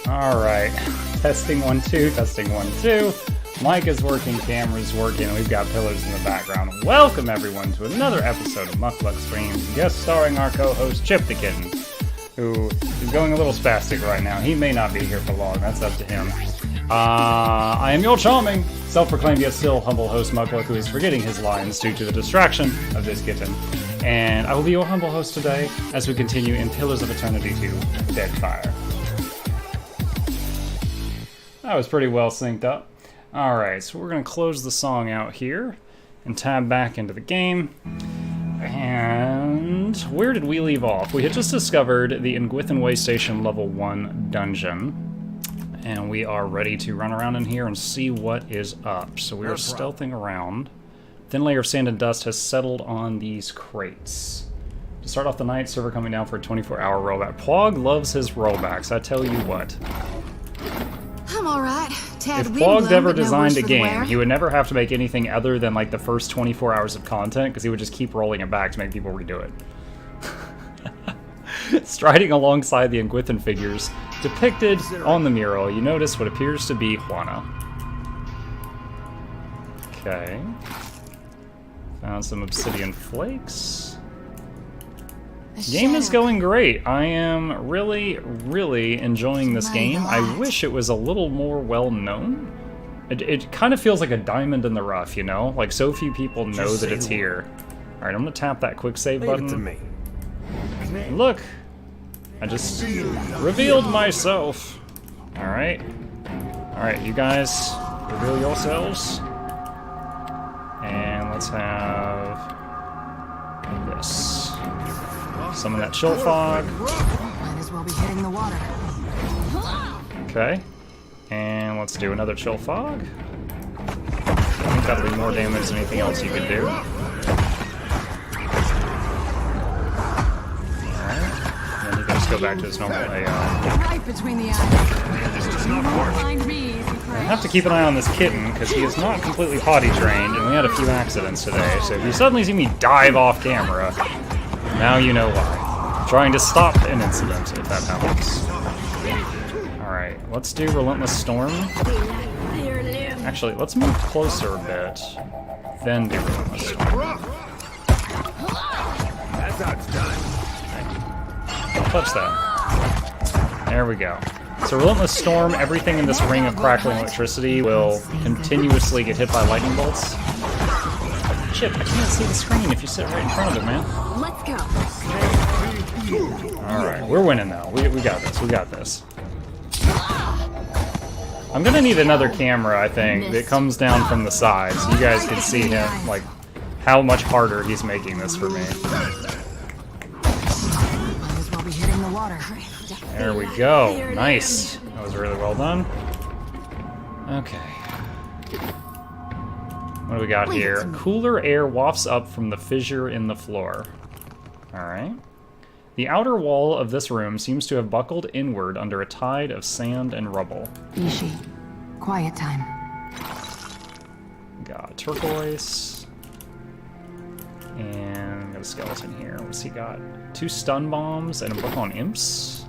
Alright. Testing 1, 2, testing 1, 2. Mic is working, camera's working, and we've got pillars in the background. Welcome everyone to another episode of Muckluck Streams, guest starring our co-host Chip the Kitten, who is going a little spastic right now. He may not be here for long, that's up to him. I am your charming, self-proclaimed yet still humble host Muckluck, who is forgetting his lines due to the distraction of this kitten. And I will be your humble host today as we continue in Pillars of Eternity 2, Deadfire. That was pretty well synced up. Alright, so we're going to close the song out here and tab back into the game. And where did we leave off? We had just discovered the Engwithan Waystation level 1 dungeon. And we are ready to run around in here and see what is up. So we are stealthing around. Thin layer of sand and dust has settled on these crates. To start off the night, server coming down for a 24-hour rollback. Pog loves his rollbacks, I tell you what. I'm alright. If Pog ever designed a game, he would never have to make anything other than like the first 24 hours of content, because he would just keep rolling it back to make people redo it. Striding alongside the Engwithan figures depicted on the mural, you notice what appears to be Juana. Okay. Found some obsidian flakes. Game is going great. I am really, really enjoying this game. I wish it was a little more well-known. It kind of feels like a diamond in the rough, you know? Like, so few people know that it's here. Alright, I'm gonna tap that quick save button. Look! I just revealed myself. Alright. Alright, you guys, reveal yourselves. And let's have this. Summon that chill fog. Might as well be hitting the water. Okay. And let's do another chill fog. I think that'll do more damage than anything else you can do. Alright. And then you can just go back to his normal AR. Right between the eyes. I have to keep an eye on this kitten, because he is not completely potty trained, and we had a few accidents today, so if you suddenly see me dive off camera, now you know why. I'm trying to stop an incident, if that happens. Alright, let's do Relentless Storm. Actually, let's move closer a bit, then do Relentless Storm. That's how it's done. Don't touch that. There we go. So Relentless Storm, everything in this ring of crackling electricity will continuously get hit by lightning bolts. Chip, I can't see the screen if you sit right in front of it, man. Let's go. Alright, we're winning now. We got this, we got this. I'm gonna need another camera, I think, that comes down from the side, so you guys can see him, like, how much harder he's making this for me. Might as well be hitting the water. There we go. Nice. That was really well done. Okay. What do we got here? Cooler air wafts up from the fissure in the floor. Alright. The outer wall of this room seems to have buckled inward under a tide of sand and rubble. Ishi. Quiet time. Got turquoise. And got a skeleton here. What's he got? 2 stun bombs and a book on imps.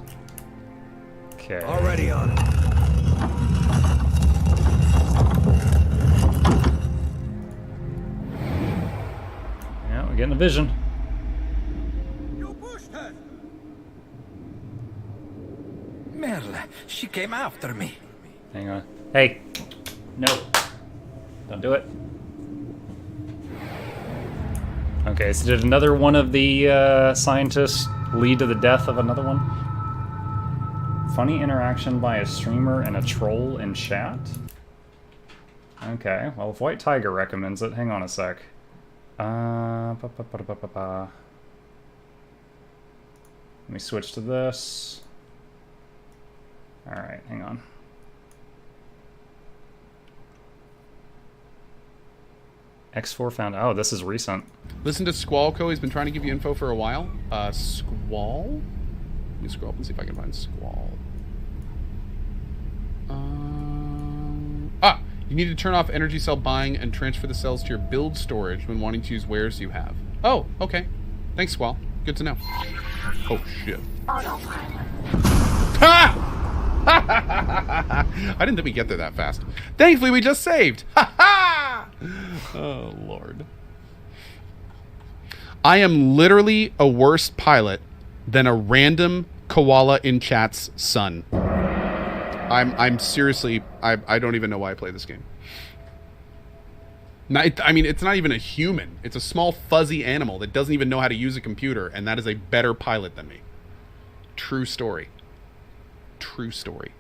Okay. Already on it. Yeah, we're getting a vision. You pushed her. Merle, she came after me. Hang on. Hey. No. Don't do it. Okay, so did another one of the scientists lead to the death of another one? Funny interaction by a streamer and a troll in chat? Okay, well if White Tiger recommends it, hang on a sec. Let me switch to this. Alright, hang on. X4 found... Oh, this is recent. Listen to Squallco. He's been trying to give you info for a while. Squall? Let me scroll up and see if I can find Squall. You need to turn off energy cell buying and transfer the cells to your build storage when wanting to use wares you have. Oh, okay. Thanks, Squall. Good to know. Oh, shit. Ha! I didn't think we'd get there that fast. Thankfully, we just saved. Ha ha! Oh, Lord. I am literally a worse pilot than a random koala in chat's son. I'm seriously, I don't even know why I play this game. I mean, it's not even a human. It's a small fuzzy animal that doesn't even know how to use a computer, and that is a better pilot than me. True story. True story.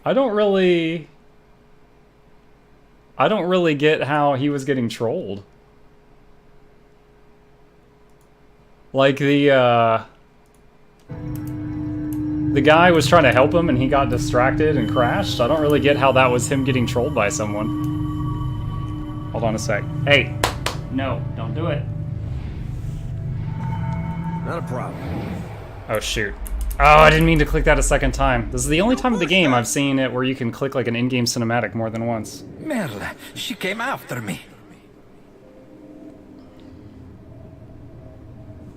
I don't really get how he was getting trolled. Like the guy was trying to help him and he got distracted and crashed. I don't really get how that was him getting trolled by someone. Hold on a sec. Hey, no, don't do it. Not a problem. Oh, shoot. Oh, I didn't mean to click that a second time. This is the only time of the game I've seen it where you can click like an in-game cinematic more than once. Merle, she came after me.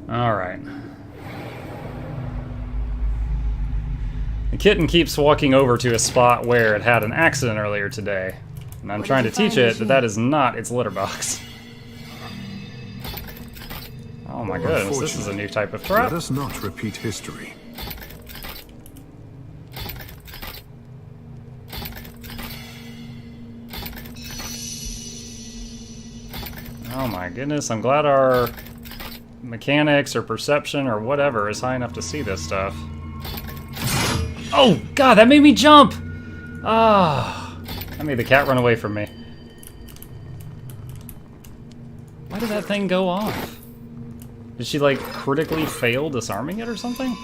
Alright. The kitten keeps walking over to a spot where it had an accident earlier today. And I'm trying to teach it that that is not its litter box. Oh my goodness, this is a new type of trap. Let us not repeat history. Oh my goodness, I'm glad our mechanics or perception or whatever is high enough to see this stuff. Oh god, that made me jump! Ah. I made the cat run away from me. Why did that thing go off? Did she, like, critically fail disarming it or something?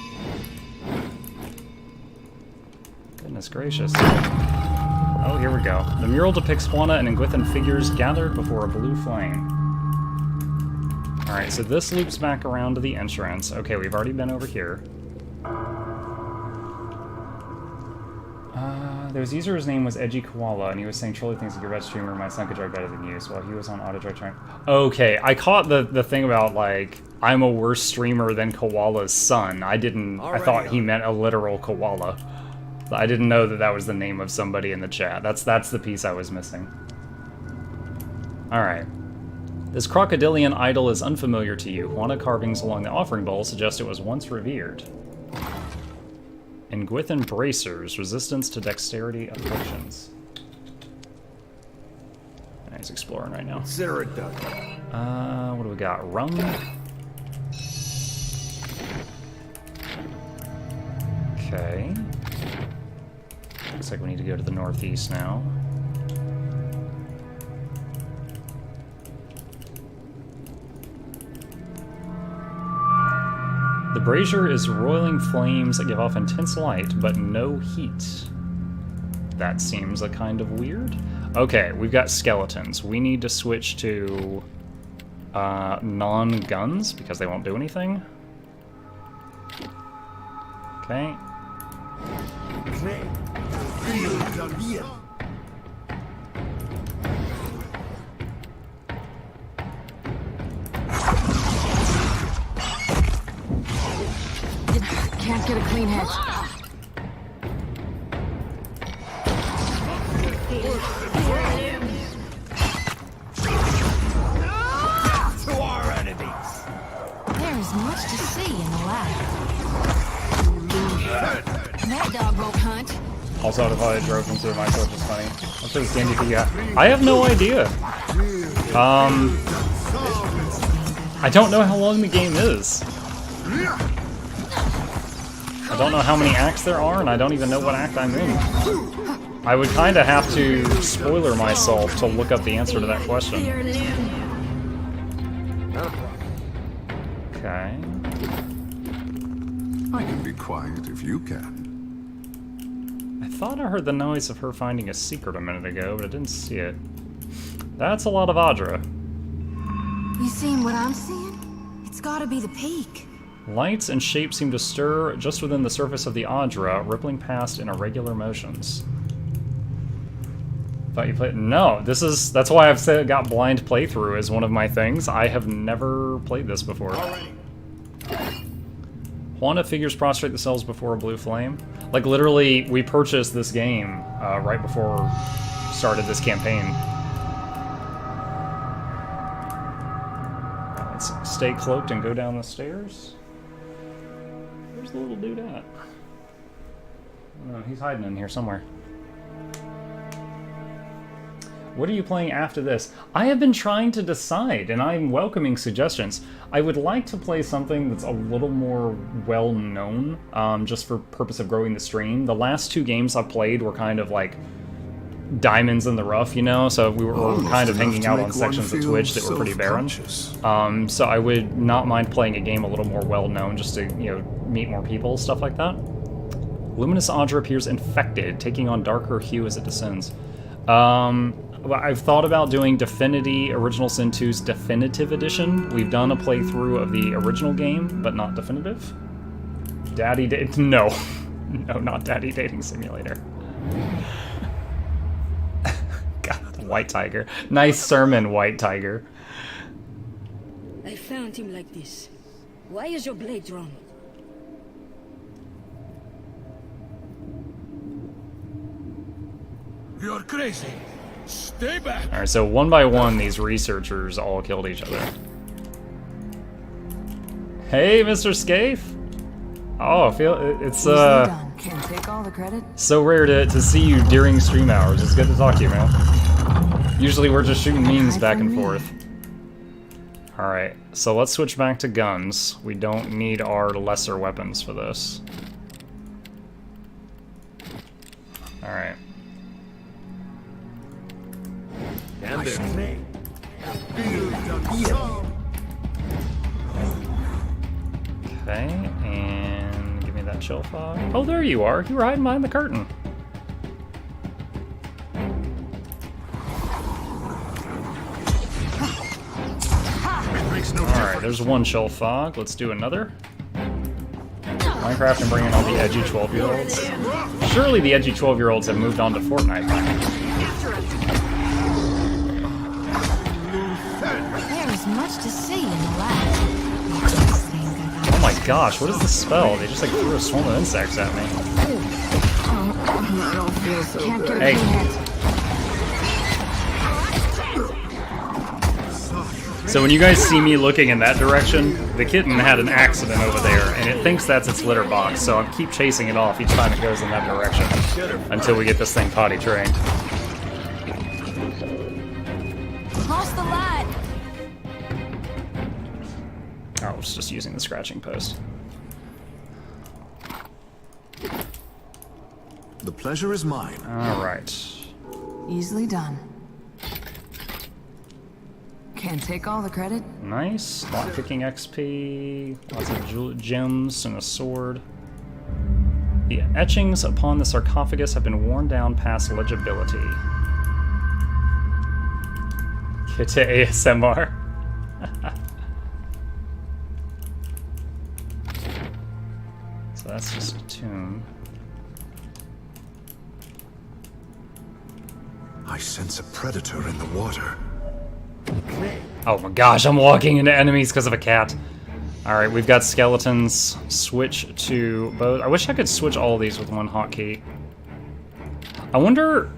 Goodness gracious. Oh, here we go. The mural depicts Juana and Engwithan figures gathered before a blue flame. Alright, so this loops back around to the entrance. Okay, we've already been over here. There was a user whose name was Edgy Koala, and he was saying trolly things like your red streamer, my son could drive better than you, so while he was on auto drive trying. Okay, I caught the thing about, like, I'm a worse streamer than Koala's son. I didn't, I thought he meant a literal koala. I didn't know that that was the name of somebody in the chat. That's the piece I was missing. Alright. This crocodilian idol is unfamiliar to you. Juana carvings along the offering bowl suggest it was once revered. Engwithan bracers, resistance to dexterity afflictions. He's exploring right now. Consider it done. What do we got? Rum. Okay. Looks like we need to go to the northeast now. The brazier is roiling flames that give off intense light, but no heat. That seems a kind of weird. Okay, we've got skeletons. We need to switch to non-guns, because they won't do anything. Okay. Can't get a clean hit. To our enemies. There is much to see in the lab. That dog broke hunt. Also, if I drove into the micro, which is funny. What's this dandy thing? I have no idea. I don't know how long the game is. I don't know how many acts there are, and I don't even know what act I'm in. I would kind of have to spoiler myself to look up the answer to that question. Okay. I can be quiet if you can. I thought I heard the noise of her finding a secret a minute ago, but I didn't see it. That's a lot of Adra. You seeing what I'm seeing? It's gotta be the peak. Lights and shapes seem to stir just within the surface of the Adra, rippling past in irregular motions. Thought you played? No, that's why I've said got blind playthrough as one of my things. I have never played this before. Wanda figures prostrate themselves before a blue flame. Like, literally, we purchased this game right before we started this campaign. Let's stay cloaked and go down the stairs. Where's the little dude at? Oh, he's hiding in here somewhere. What are you playing after this? I have been trying to decide, and I'm welcoming suggestions. I would like to play something that's a little more well-known, just for purpose of growing the stream. The last 2 games I've played were kind of like diamonds in the rough, you know? So we were kind of hanging out on sections of Twitch that were pretty barren. So I would not mind playing a game a little more well-known, just to, you know, meet more people, stuff like that. Luminous Adra appears infected, taking on darker hue as it descends. I've thought about doing Definity Original Sin 2's Definitive Edition. We've done a playthrough of the original game, but not definitive. No. No, not Daddy Dating Simulator. God, White Tiger. Nice sermon, White Tiger. I found him like this. Why is your blade drawn? You're crazy. Stay back. Alright, so one by one, these researchers all killed each other. Hey, Mr. Scaife! Oh, it's done. Can't take all the credit. so rare to see you during stream hours. It's good to talk to you, man. Usually we're just shooting memes back and forth. Alright, so let's switch back to guns. We don't need our lesser weapons for this. Alright. Okay, and give me that chill fog. Oh, there you are. You were hiding behind the curtain. Alright, there's one chill fog. Let's do another. Minecraft and bring in all the edgy 12-year-olds. Surely the edgy 12-year-olds have moved on to Fortnite by now. There's much to see in the lab. Oh my gosh, what is this spell? They just like threw a swarm of insects at me. I don't feel so Hey. good. So when you guys see me looking in that direction, the kitten had an accident over there, and it thinks that's its litter box, so I keep chasing it off each time it goes in that direction until we get this thing potty trained. Lost the light. Oh, I was just using the scratching post. The pleasure is mine. Alright. Easily done. Can't take all the credit. Nice. Lockpicking XP, lots of gems and a sword. The etchings upon the sarcophagus have been worn down past legibility. Get to ASMR. So that's just a tune. I sense a predator in the water. Oh my gosh, I'm walking into enemies because of a cat. Alright, we've got skeletons. Switch to both. I wish I could switch all of these with one hotkey. I wonder...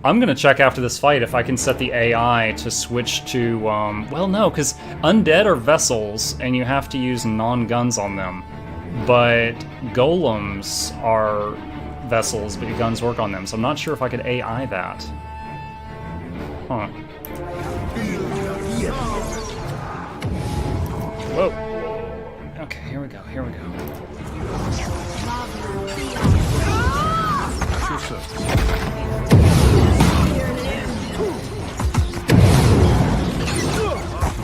I'm gonna check after this fight if I can set the AI to switch to, well, no, because undead are vessels, and you have to use non-guns on them. But golems are vessels, but your guns work on them, so I'm not sure if I could AI that. Huh. Whoa. Okay, here we go, here we go.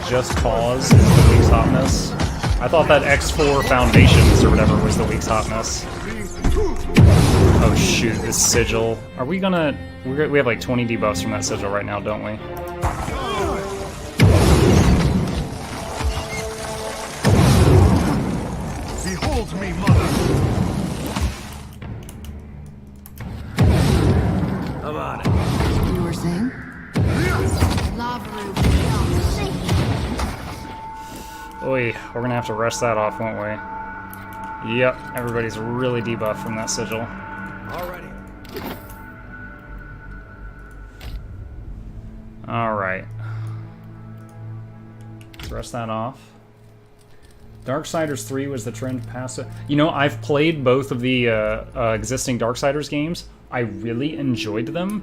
Just Cause is the week's hotness. I thought that X4 Foundations or whatever was the week's hotness. Oh shoot, this sigil. Are we gonna... We have like 20 debuffs from that sigil right now, don't we? Behold me, mother! I'm on it. You were saying? Oi, we're gonna have to rest that off, won't we? Yep, everybody's really debuffed from that sigil. Already. Alright. Let's rest that off. Darksiders 3 was the trend past it. You know, I've played both of the existing Darksiders games. I really enjoyed them,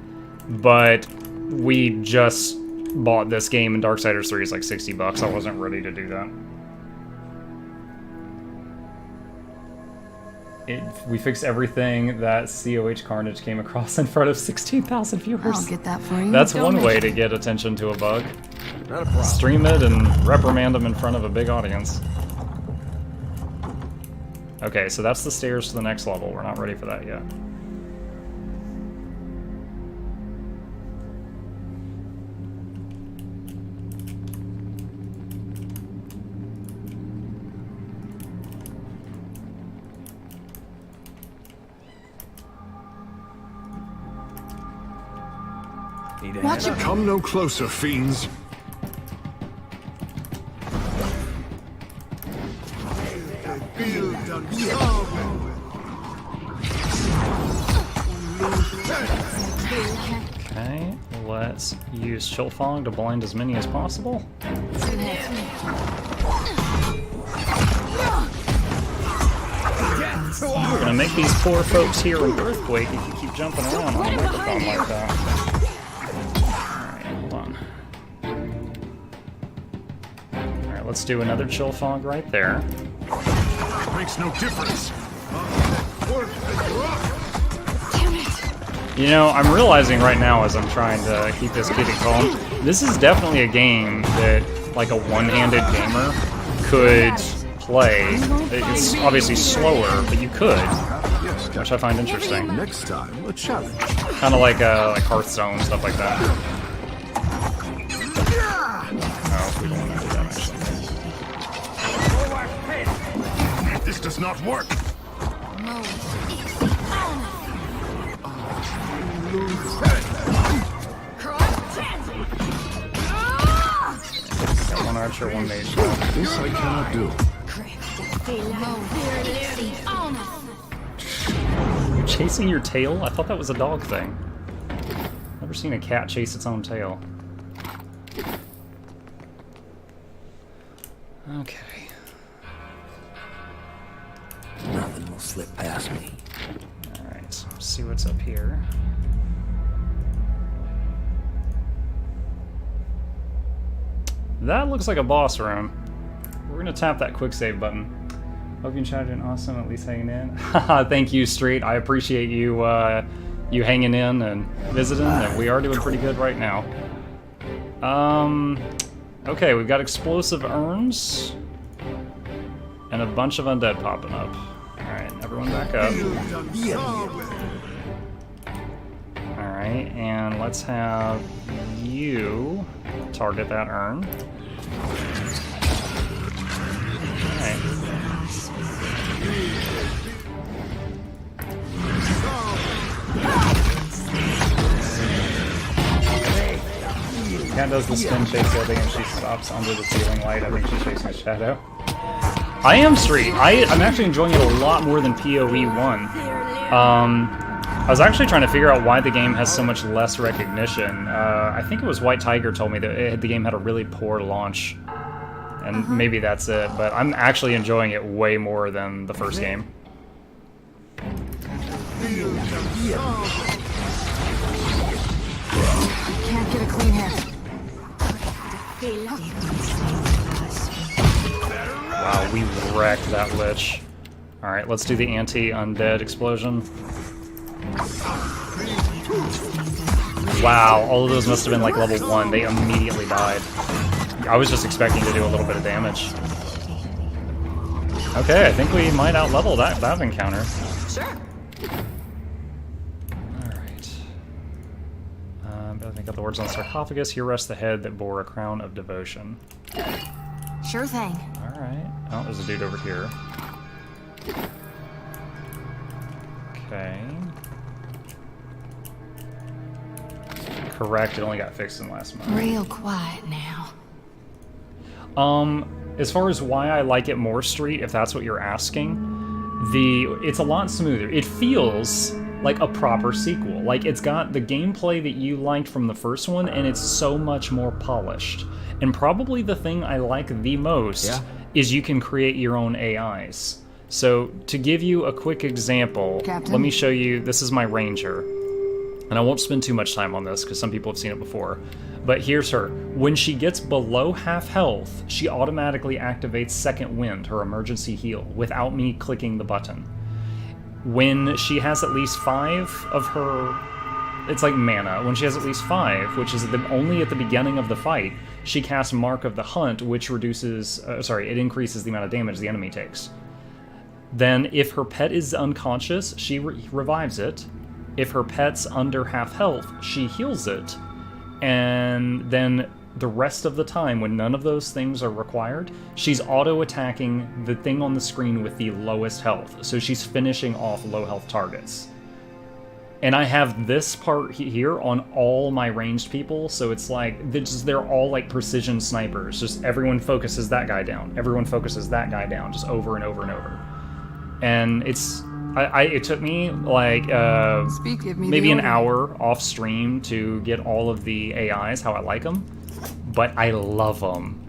but we just bought this game and Darksiders 3 is like $60. I wasn't ready to do that. We fixed everything that COH Carnage came across in front of 16,000 viewers. I'll get that for you. That's one way to get attention to a bug. Not a problem. Stream it and reprimand them in front of a big audience. Okay, so that's the stairs to the next level. We're not ready for that yet. Need a Watch hand it. Come no closer, fiends. Okay, let's use Chill Fog to blind as many as possible. We're gonna make these poor folks hear an earthquake if you keep jumping around on a microphone like that. Alright, hold on. Alright, let's do another Chill Fog right there. Makes no difference. You know, I'm realizing right now as I'm trying to keep this kitty calm, this is definitely a game that, like, a one-handed gamer could play. It's obviously slower, but you could, which I find interesting. Next time, a challenge. Kind of like Hearthstone, stuff like that. Oh, we don't want to do that, actually. This does not work. Got one archer, one mage left. This I cannot do. You're chasing your tail? I thought that was a dog thing. Never seen a cat chase its own tail. Okay. Nothing will slip past me. Alright, so let's see what's up here. That looks like a boss room. We're gonna tap that quick save button. Hope you enjoyed it. Awesome, at least hanging in. Thank you, Street. I appreciate you you hanging in and visiting. And we are doing pretty good right now. Okay, we've got explosive urns and a bunch of undead popping up. All right, everyone back up. All right, and let's have you target that urn. Alright. Cat does the spin chase building and she stops under the ceiling light. I think she's chasing a shadow. I am Street. I'm actually enjoying it a lot more than PoE 1. I was actually trying to figure out why the game has so much less recognition. I think it was White Tiger told me that the game had a really poor launch. And maybe that's it, but I'm actually enjoying it way more than the first game. Can't get a clean hit. Wow, we wrecked that Lich. Alright, let's do the anti-undead explosion. Wow, all of those must have been like level 1. They immediately died. I was just expecting to do a little bit of damage. Okay, I think we might out-level that encounter. Sure. Alright. I think got the words on the sarcophagus. Here rests the head that bore a crown of devotion. Sure thing. Alright. Oh, there's a dude over here. Okay. Correct, it only got fixed in the last month. Real quiet now. as far as why I like it more Street, if that's what you're asking, it's a lot smoother. It feels like a proper sequel. Like, it's got the gameplay that you liked from the first one, and it's so much more polished. And probably the thing I like the most is you can create your own AIs. So, to give you a quick example, Captain? let me show you, this is my Ranger. And I won't spend too much time on this, because some people have seen it before. But here's her. When she gets below half health, she automatically activates Second Wind, her emergency heal, without me clicking the button. When she has at least 5 of her... It's like mana. When she has at least 5, which is only at the beginning of the fight, she casts Mark of the Hunt, which reduces... it increases the amount of damage the enemy takes. Then, if her pet is unconscious, she revives it. If her pet's under half health, she heals it. And then the rest of the time, when none of those things are required, she's auto-attacking the thing on the screen with the lowest health. So she's finishing off low-health targets. And I have this part here on all my ranged people, so it's like, they're all like precision snipers. Just everyone focuses that guy down. Everyone focuses that guy down, just over and over and over. And it took me like maybe an hour off stream to get all of the AIs how I like them, but I love them.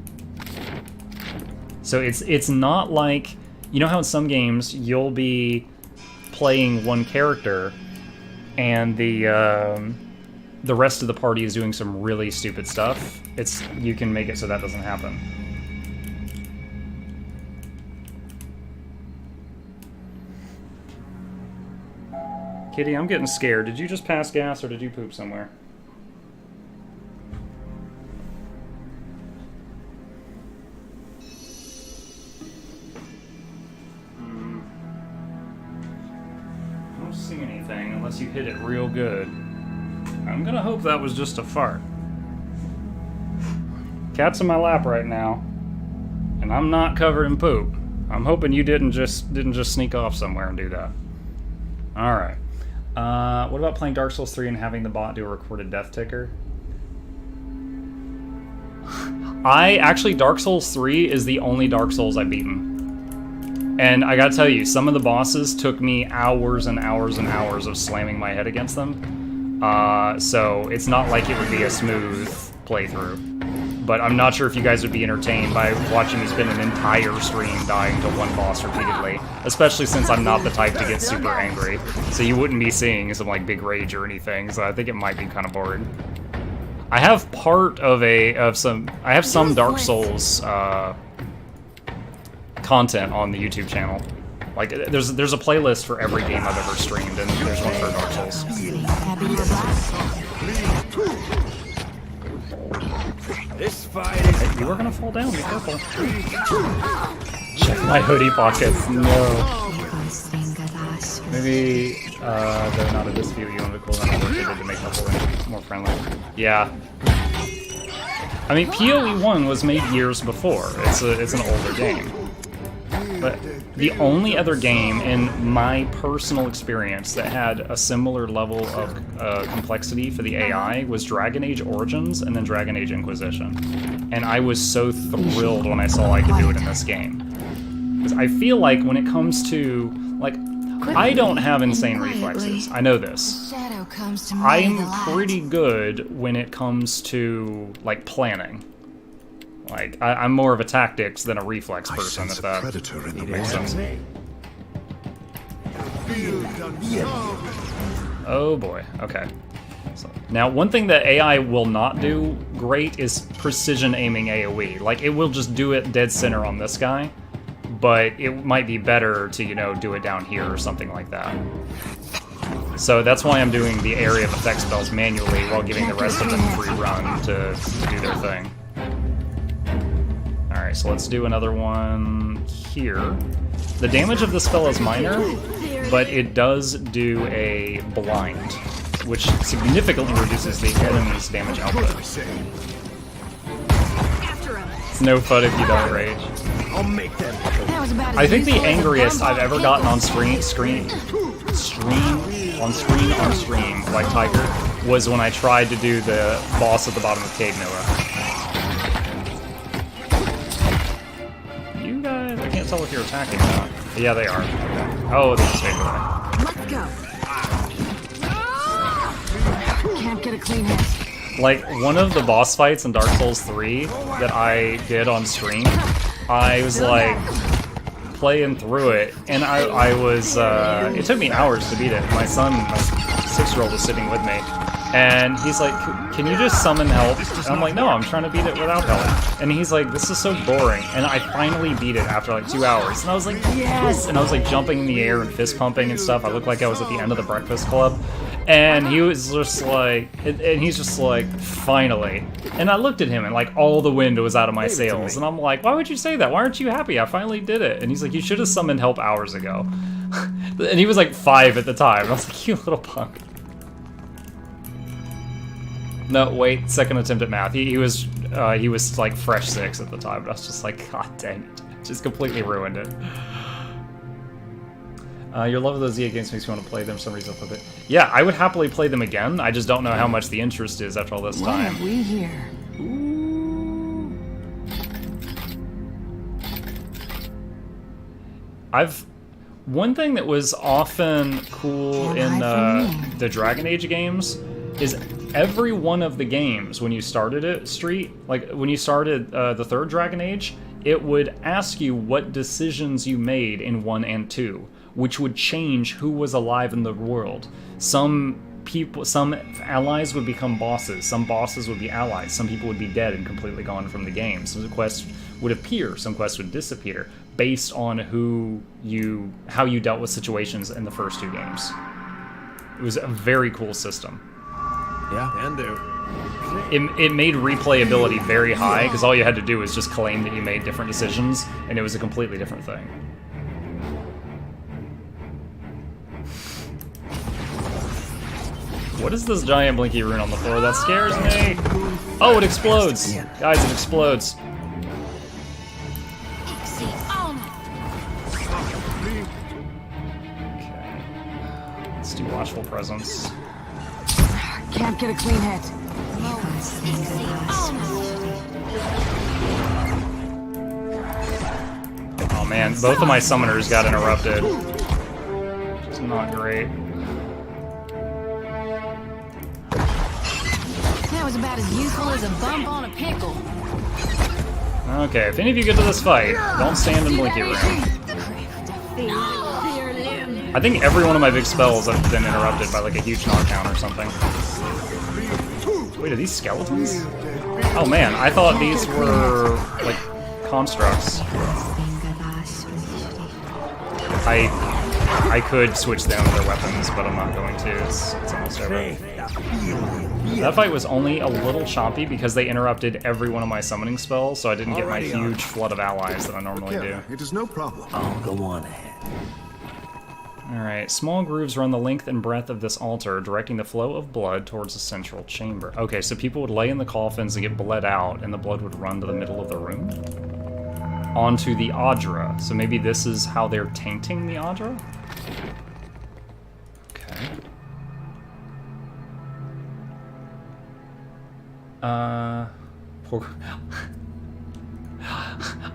So it's not like, you know how in some games you'll be playing one character and the rest of the party is doing some really stupid stuff. You can make it so that doesn't happen. Kitty, I'm getting scared. Did you just pass gas or did you poop somewhere? I don't see anything unless you hit it real good. I'm gonna hope that was just a fart. Cat's in my lap right now, and I'm not covered in poop. I'm hoping you didn't just sneak off somewhere and do that. All right. What about playing Dark Souls 3 and having the bot do a recorded death ticker? Dark Souls 3 is the only Dark Souls I've beaten. And I gotta tell you, some of the bosses took me hours and hours and hours of slamming my head against them. So it's not like it would be a smooth playthrough. But I'm not sure if you guys would be entertained by watching me spend an entire stream dying to one boss repeatedly. Especially since I'm not the type to get super angry. So you wouldn't be seeing some like big rage or anything, so I think it might be kind of boring. I have some Dark Souls content on the YouTube channel. Like there's a playlist for every game I've ever streamed, and there's one for Dark Souls. This fight is... Hey, you were gonna fall down, be careful. Check my hoodie pockets, no. Maybe they're not a dispute, you want to cool down what they did to make the whole thing more friendly. Yeah. I mean, PoE 1 was made years before. It's an older game. But the only other game in my personal experience that had a similar level of complexity for the AI was Dragon Age Origins and then Dragon Age Inquisition. And I was so thrilled when I saw I could do it in this game. Because I feel like when it comes to, like, I don't have insane reflexes. I know this. I'm pretty good when it comes to, like, planning. Like, I'm more of a tactics than a reflex person, if that makes sense. Oh boy, okay. So, now, one thing that AI will not do great is precision aiming AoE. Like, it will just do it dead center on this guy, but it might be better to, you know, do it down here or something like that. So that's why I'm doing the area of effect spells manually while giving the rest of them free run to do their thing. Alright, so let's do another one here. The damage of this spell is minor, but it does do a blind, which significantly reduces the enemy's damage output. It's no fun if you don't rage. I think the angriest I've ever gotten on stream, like Tiger, was when I tried to do the boss at the bottom of Cave Noah. tell if you're attacking or not. Yeah, they are. Okay. Oh, they just made away. Let's go. Can't get a clean hit. Like, one of the boss fights in Dark Souls 3 that I did on stream, I was like playing through it, and I was, it took me hours to beat it. My son, my 6-year-old, was sitting with me, and he's like, can you just summon help? And I'm like, no, I'm trying to beat it without help. And he's like, this is so boring. And I finally beat it after like 2 hours, and I was like, yes! And I was like jumping in the air and fist pumping and stuff. I looked like I was at the end of the Breakfast Club. And he was just like, and he's just like, finally. And I looked at him, and like all the wind was out of my sails. And I'm like, why would you say that? Why aren't you happy? I finally did it. And he's like, you should have summoned help hours ago. And he was like 5 at the time. And I was like, you little punk. No, wait, second attempt at math. He was like fresh 6 at the time. And I was just like, god dang it. Just completely ruined it. Your love of those EA games makes me want to play them for some reason. Yeah, I would happily play them again. I just don't know how much the interest is after all this time. What have we here? One thing that was often cool in the Dragon Age games is every one of the games, when you started it, like when you started the 3rd Dragon Age, it would ask you what decisions you made in 1 and 2. Which would change who was alive in the world. Some allies would become bosses, some bosses would be allies, some people would be dead and completely gone from the game. Some quests would appear, some quests would disappear, based on how you dealt with situations in the first 2 games. It was a very cool system. Yeah, can do. It made replayability very high, because all you had to do was just claim that you made different decisions, and it was a completely different thing. What is this giant blinky rune on the floor? That scares me! Oh, it explodes! Guys, it explodes. Okay. Let's do Watchful Presence. Can't get a clean hit. Oh man, both of my summoners got interrupted. Which is not great. That was about as useful as a bump on a pickle. Okay, if any of you get to this fight, don't stand in Blinky Room. I think every one of my big spells have been interrupted by like a huge knockdown or something. Wait, are these skeletons? Oh man, I thought these were like constructs. I could switch down their weapons, but I'm not going to. It's almost over. That fight was only a little choppy because they interrupted every one of my summoning spells, so I didn't get my huge flood of allies that I normally do. It is no problem. I'll go on ahead. Alright, small grooves run the length and breadth of this altar, directing the flow of blood towards the central chamber. Okay, so people would lay in the coffins and get bled out, and the blood would run to the middle of the room? Onto the Adra. So maybe this is how they're tainting the Adra? Okay.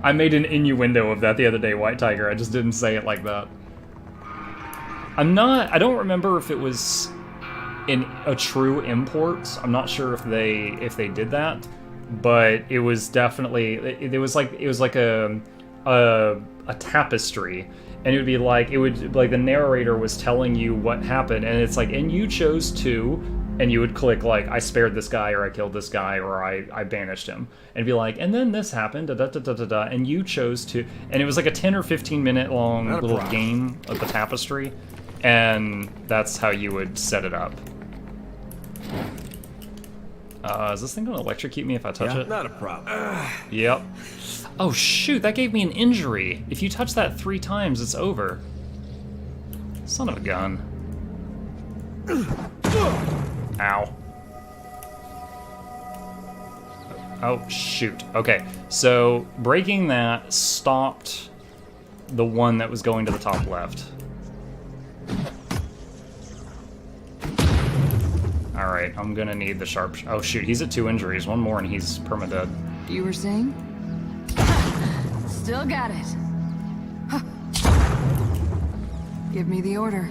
I made an innuendo of that the other day, White Tiger. I just didn't say it like that. I don't remember if it was in a true import. I'm not sure if they did that, but it was definitely, it was like a tapestry, and it would be like, the narrator was telling you what happened, and it's like, and you chose to, and you would click like, I spared this guy, or I killed this guy, or I banished him, and be like, and then this happened, da-da-da-da-da-da, and you chose to, and it was like a 10 or 15 minute long little game of the tapestry, and that's how you would set it up. Is this thing gonna electrocute me if I touch it? Not a problem. Yep. Oh shoot, that gave me an injury. If you touch that 3 times, it's over. Son of a gun. Ow. Oh shoot. Okay, so breaking that stopped the one that was going to the top left. Alright, I'm gonna need the sharp... Oh shoot, he's at 2 injuries. 1 more and he's permadead. You were saying? Still got it. Give me the order.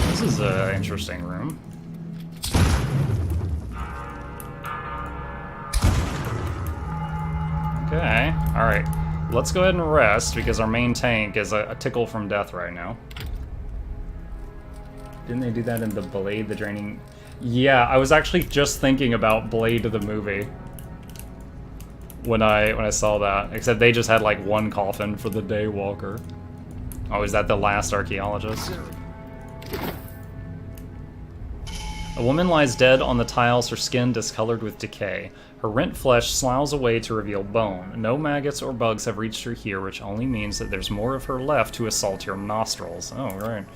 This is an interesting room. Okay, alright. Let's go ahead and rest, because our main tank is a tickle from death right now. Didn't they do that in the Blade, the Draining... Yeah, I was actually just thinking about Blade the movie when I saw that. Except they just had like one coffin for the Daywalker. Oh, is that the last archaeologist? A woman lies dead on the tiles, her skin discolored with decay. Her rent flesh sloughs away to reveal bone. No maggots or bugs have reached her here, which only means that there's more of her left to assault your nostrils. Oh, right.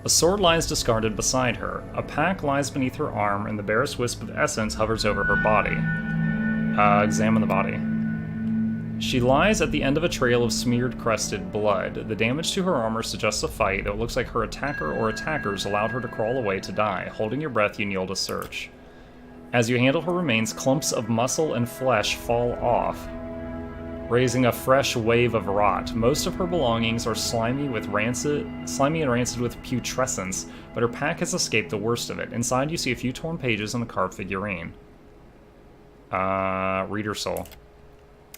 A sword lies discarded beside her. A pack lies beneath her arm, and the barest wisp of essence hovers over her body. Examine the body. She lies at the end of a trail of smeared, crusted blood. The damage to her armor suggests a fight, though it looks like her attacker or attackers allowed her to crawl away to die. Holding your breath, you kneel to search. As you handle her remains, clumps of muscle and flesh fall off, raising a fresh wave of rot. Most of her belongings are slimy and rancid with putrescence, but her pack has escaped the worst of it. Inside, you see a few torn pages and a carved figurine. Reader soul.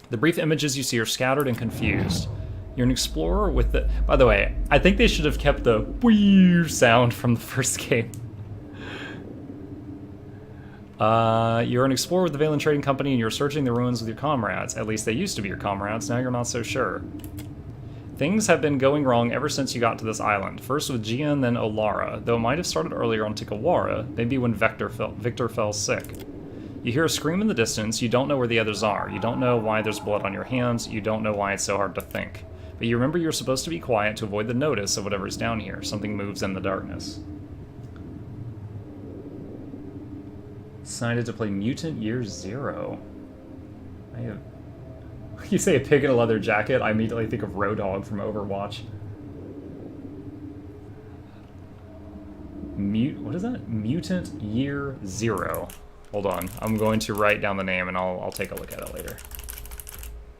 The brief images you see are scattered and confused. You're an explorer with the... By the way, I think they should have kept the wee sound from the first game. You're an explorer with the Valen Trading Company, and you're searching the ruins with your comrades. At least they used to be your comrades, now you're not so sure. Things have been going wrong ever since you got to this island. First with Gia and then Olara, though it might have started earlier on Tikawara, maybe when Victor fell sick. You hear a scream in the distance, you don't know where the others are. You don't know why there's blood on your hands, you don't know why it's so hard to think. But you remember you're supposed to be quiet to avoid the notice of whatever's down here. Something moves in the darkness. Decided to play Mutant Year Zero. You say a pig in a leather jacket, I immediately think of Roadhog from Overwatch. What is that? Mutant Year Zero. Hold on, I'm going to write down the name and I'll take a look at it later.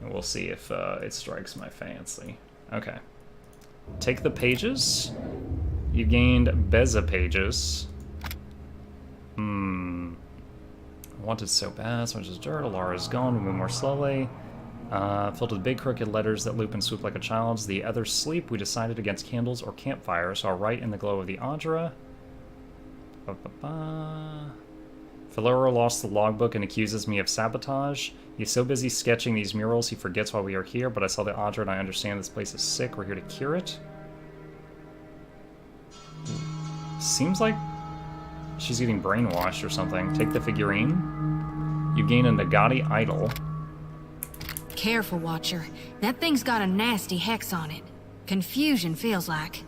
And we'll see if it strikes my fancy. Okay. Take the pages. You gained Beza pages. Wanted so bad, so much as dirt. Alara's gone, we move more slowly. Filled with big crooked letters that loop and swoop like a child's. The others sleep. We decided against candles or campfires, so I'll write in the glow of the Adra. Filoro lost the logbook and accuses me of sabotage. He's so busy sketching these murals he forgets why we are here, but I saw the Adra and I understand this place is sick. We're here to cure it. Seems like she's getting brainwashed or something. Take the figurine. You gain a Nagati idol. Careful, Watcher. That thing's got a nasty hex on it. Confusion feels like.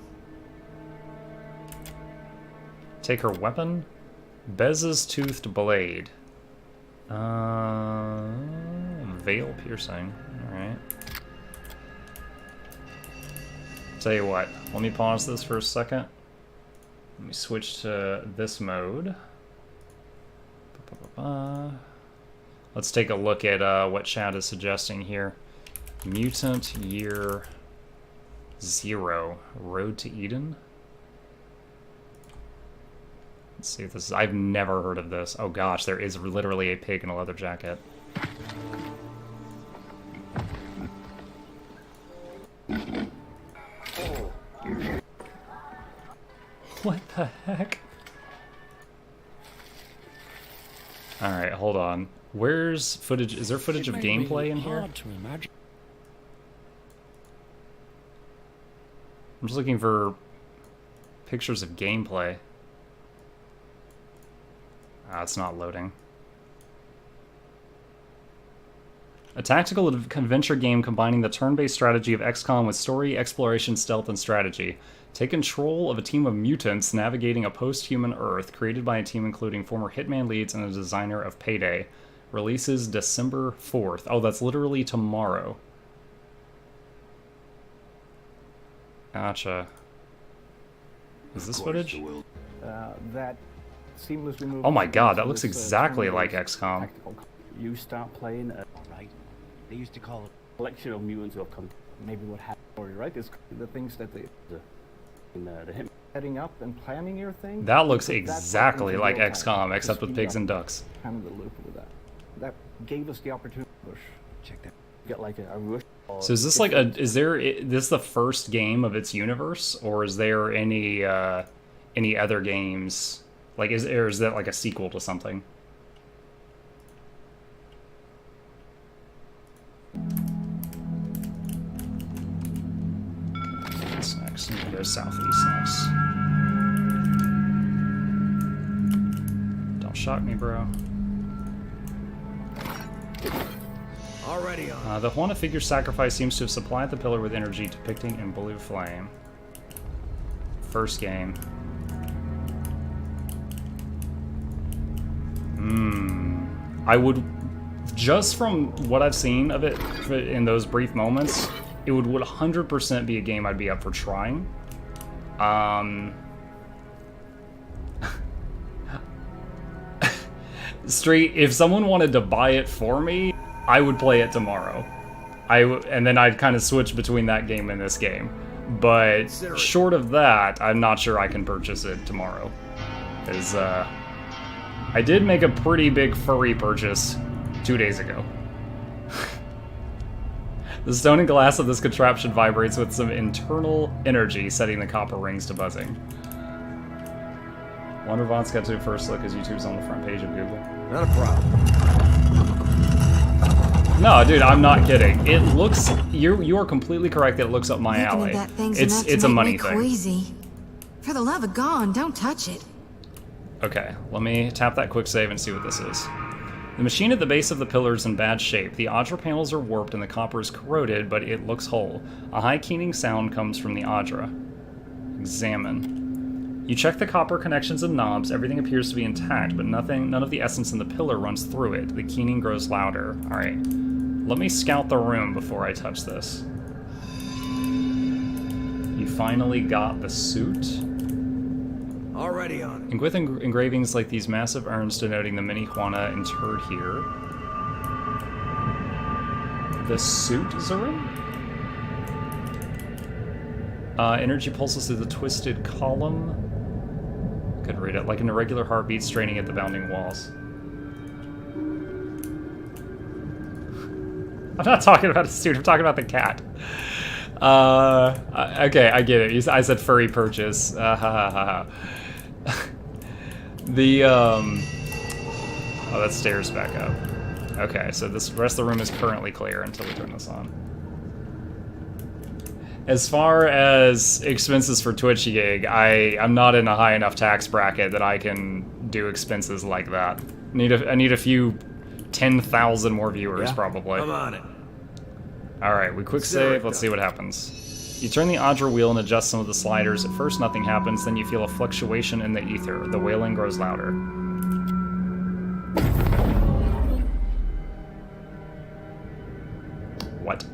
Take her weapon. Bez's toothed blade. Veil piercing. Alright. Tell you what, let me pause this for a second. Let me switch to this mode. Let's take a look at what chat is suggesting here. Mutant Year Zero. Road to Eden? Let's see if this is... I've never heard of this. Oh gosh, there is literally a pig in a leather jacket. What the heck? Alright, hold on. Where's footage? Is there footage of gameplay in here? I'm just looking for pictures of gameplay. It's not loading. A tactical adventure game combining the turn-based strategy of XCOM with story, exploration, stealth, and strategy. Take control of a team of mutants navigating a post-human Earth, created by a team including former Hitman leads and a designer of Payday. Releases December 4th. Oh, that's literally tomorrow. Gotcha. Is this footage? That seamlessly moves. Oh my god, that looks exactly like XCOM. You start playing a Right. They used to call it collection of mutants who have come. maybe what happened for you, right? It's the things that the heading up and planning your thing. That looks That's what exactly into like real time, XCOM, to except with speed pigs up and ducks. kind of the loop with that. That gave us the opportunity to push. Check that. Get like a rush. So is this like is this the first game of its universe, or is there any other games? Like, is that like a sequel to something? What's next? I'm gonna go southeast next. Don't shock me, bro. Already on. The Haunted Figure sacrifice seems to have supplied the pillar with energy, depicting in blue flame. First game. I would, just from what I've seen of it in those brief moments, it would 100% be a game I'd be up for trying. Straight, if someone wanted to buy it for me, I would play it tomorrow. And then I'd kind of switch between that game and this game. But short of that, I'm not sure I can purchase it tomorrow. Because I did make a pretty big furry purchase 2 days ago. The stone and glass of this contraption vibrates with some internal energy, setting the copper rings to buzzing. Wonder Von's got to first look as YouTube's on the front page of Google. Not a problem. No, dude, I'm not kidding. It looks, you are completely correct that it looks up my alley. It's a money thing. Queasy. For the love of God, don't touch it. Okay, let me tap that quick save and see what this is. The machine at the base of the pillar is in bad shape. The Adra panels are warped and the copper is corroded, but it looks whole. A high keening sound comes from the Adra. Examine. You check the copper connections and knobs. Everything appears to be intact, but none of the essence in the pillar runs through it. The keening grows louder. Alright. Let me scout the room before I touch this. You finally got the suit? Already on it. Engwithan engravings like these massive urns denoting the many Juana interred here. The suit, Zurin? Energy pulses through the twisted column. Could read it. Like an irregular heartbeat straining at the bounding walls. I'm not talking about a suit, I'm talking about the cat. Okay, I get it. I said furry purchase. The, oh, that stairs back up. Okay, so this rest of the room is currently clear until we turn this on. As far as expenses for Twitch gig, I'm not in a high enough tax bracket that I can do expenses like that. I need a few 10,000 more viewers, probably. I'm on it. Alright, we quick save, let's see what happens. You turn the Adra wheel and adjust some of the sliders. At first nothing happens, then you feel a fluctuation in the ether. The wailing grows louder. What?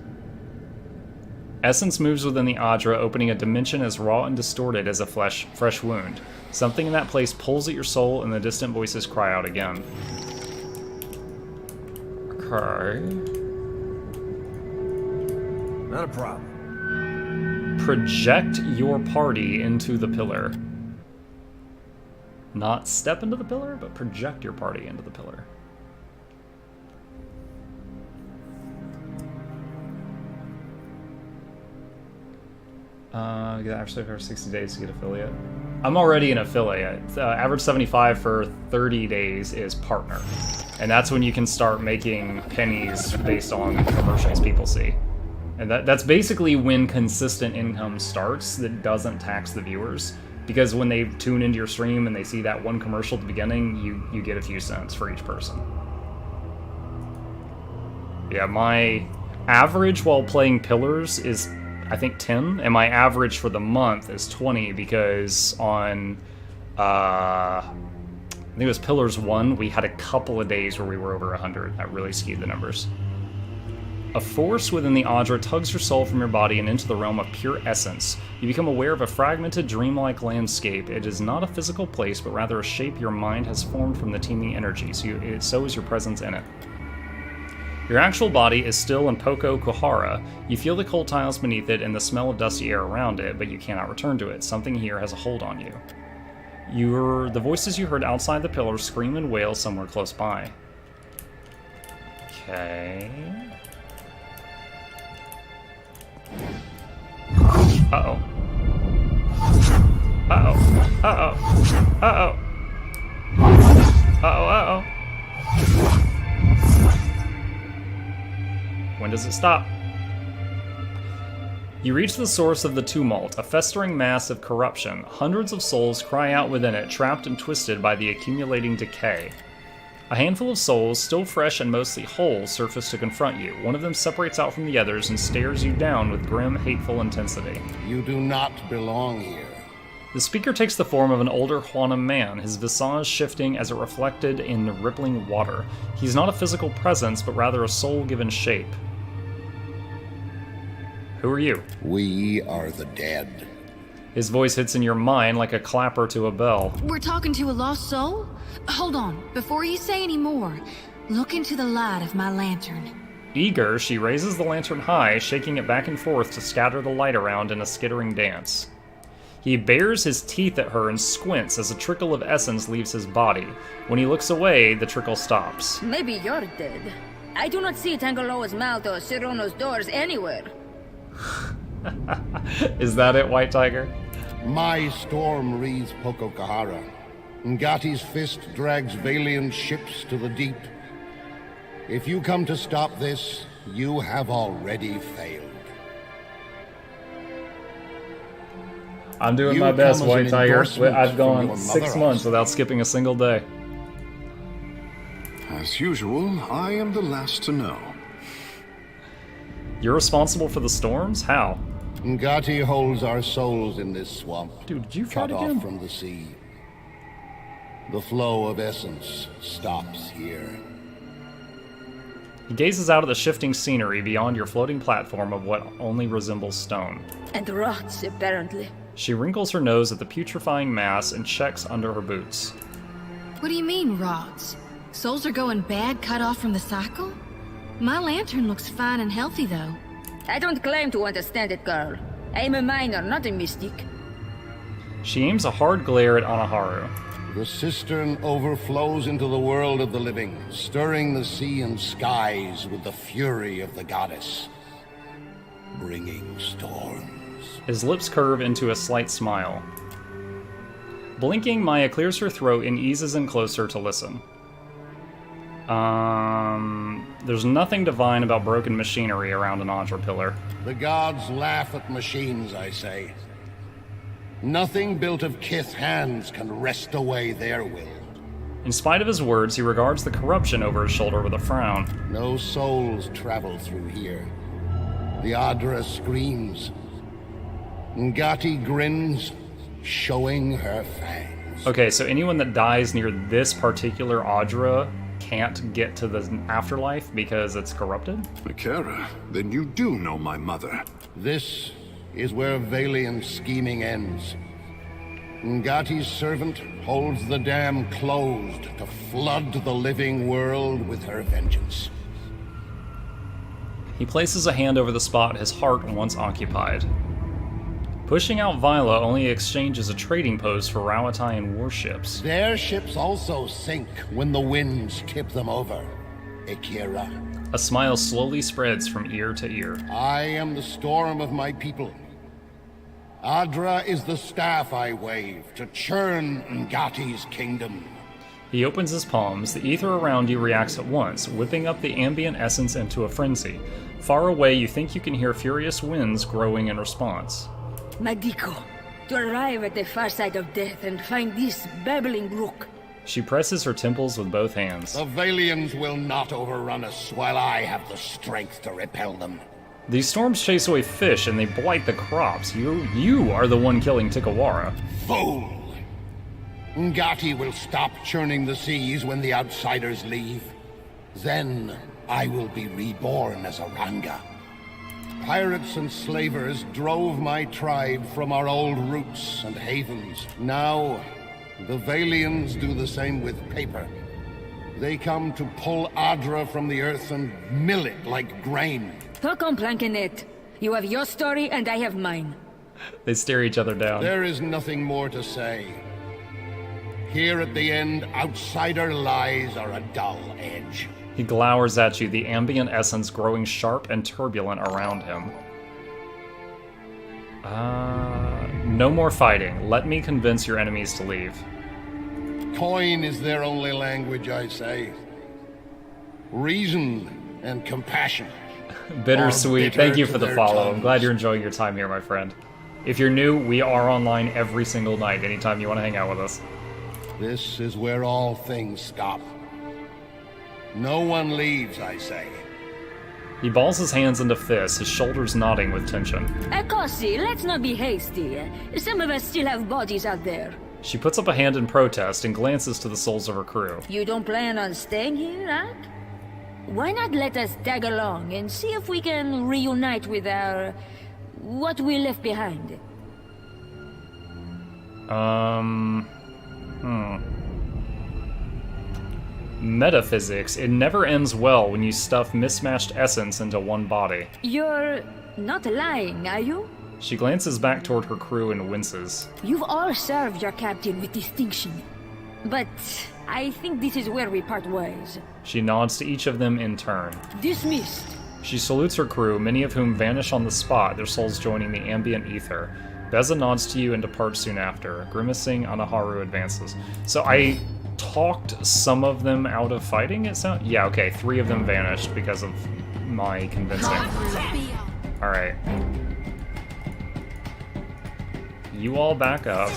Essence moves within the Adra, opening a dimension as raw and distorted as a fresh wound. Something in that place pulls at your soul, and the distant voices cry out again. Okay. Not a problem. Project your party into the pillar. Not step into the pillar, but project your party into the pillar. Get actually for 60 days to get affiliate. I'm already an affiliate. Average 75 for 30 days is partner. And that's when you can start making pennies based on commercials people see. And that's basically when consistent income starts that doesn't tax the viewers. Because when they tune into your stream and they see that one commercial at the beginning, you get a few cents for each person. Yeah, my average while playing Pillars is, I think, 10, and my average for the month is 20 because on, I think it was Pillars 1, we had a couple of days where we were over 100. That really skewed the numbers. A force within the Adra tugs your soul from your body and into the realm of pure essence. You become aware of a fragmented, dreamlike landscape. It is not a physical place, but rather a shape your mind has formed from the teeming energy, so is your presence in it. Your actual body is still in Poko Kuhara. You feel the cold tiles beneath it and the smell of dusty air around it, but you cannot return to it. Something here has a hold on you. The voices you heard outside the pillar scream and wail somewhere close by. Okay. Uh-oh. Uh-oh. Uh-oh. Uh-oh. Uh-oh, uh-oh. When does it stop? You reach the source of the tumult, a festering mass of corruption. Hundreds of souls cry out within it, trapped and twisted by the accumulating decay. A handful of souls, still fresh and mostly whole, surface to confront you. One of them separates out from the others and stares you down with grim, hateful intensity. You do not belong here. The speaker takes the form of an older Huanam man, his visage shifting as it reflected in the rippling water. He's not a physical presence, but rather a soul-given shape. Who are you? We are the dead. His voice hits in your mind like a clapper to a bell. We're talking to a lost soul? Hold on, before you say any more, look into the light of my lantern. Eager, she raises the lantern high, shaking it back and forth to scatter the light around in a skittering dance. He bares his teeth at her and squints as a trickle of essence leaves his body. When he looks away, the trickle stops. Maybe you're dead. I do not see Tangaloa's mouth or Sirono's doors anywhere. Is that it, White Tiger? My storm wreathes Poko Kahara. Ngati's fist drags Valiant ships to the deep. If you come to stop this, you have already failed. I'm doing my best, White Tiger. I've gone 6 months without skipping a single day. As usual, I am the last to know. You're responsible for the storms? How? Ngati holds our souls in this swamp. Dude, did you fight cut again? off from the sea. The flow of essence stops here. He gazes out at the shifting scenery beyond your floating platform of what only resembles stone. And rots, apparently. She wrinkles her nose at the putrefying mass and checks under her boots. What do you mean, rots? Souls are going bad, cut off from the cycle? My lantern looks fine and healthy, though. I don't claim to understand it, girl. I am a miner, not a mystic. She aims a hard glare at Anaharu. The cistern overflows into the world of the living, stirring the sea and skies with the fury of the goddess, bringing storms. His lips curve into a slight smile. Blinking, Maya clears her throat and eases in closer to listen. There's nothing divine about broken machinery around an Adra Pillar. The gods laugh at machines, I say. Nothing built of kith hands can wrest away their will. In spite of his words, he regards the corruption over his shoulder with a frown. No souls travel through here. The Adra screams. Ngati grins, showing her fangs. Okay, so anyone that dies near this particular Adra can't get to the afterlife because it's corrupted? Akira, then you do know my mother. This is where Valiant's scheming ends. Ngati's servant holds the dam closed to flood the living world with her vengeance. He places a hand over the spot his heart once occupied. Pushing out Vila only exchanges a trading post for Rawatayan warships. Their ships also sink when the winds tip them over, Akira. A smile slowly spreads from ear to ear. I am the storm of my people. Adra is the staff I wave to churn Ngati's kingdom. He opens his palms. The ether around you reacts at once, whipping up the ambient essence into a frenzy. Far away, you think you can hear furious winds growing in response. Magiko, to arrive at the far side of death and find this babbling brook. She presses her temples with both hands. The Valians will not overrun us while I have the strength to repel them. These storms chase away fish and they blight the crops. You are the one killing Tikawara. Fool! Ngati will stop churning the seas when the outsiders leave. Then I will be reborn as a Ranga. Pirates and slavers drove my tribe from our old roots and havens. Now, the Valians do the same with paper. They come to pull Adra from the earth and mill it like grain. Talk on Plankenet. You have your story and I have mine. They stare each other down. There is nothing more to say. Here at the end, outsider lies are a dull edge. He glowers at you, the ambient essence growing sharp and turbulent around him. No more fighting. Let me convince your enemies to leave. Coin is their only language, I say. Reason and compassion. Bittersweet. Thank you for the follow. Tongues. I'm glad you're enjoying your time here, my friend. If you're new, we are online every single night, anytime you want to hang out with us. This is where all things stop. No one leaves, I say. He balls his hands into fists, his shoulders nodding with tension. Akosi, let's not be hasty. Some of us still have bodies out there. She puts up a hand in protest and glances to the souls of her crew. You don't plan on staying here, huh? Why not let us tag along and see if we can reunite with our... what we left behind? Metaphysics. It never ends well when you stuff mismatched essence into one body. You're not lying, are you? She glances back toward her crew and winces. You've all served your captain with distinction. But I think this is where we part ways. She nods to each of them in turn. Dismissed. She salutes her crew, many of whom vanish on the spot, their souls joining the ambient ether. Beza nods to you and departs soon after. Grimacing, Anaharu advances. So I talked some of them out of fighting, it sounds? Yeah, okay, 3 of them vanished because of my convincing. Alright. You all back up.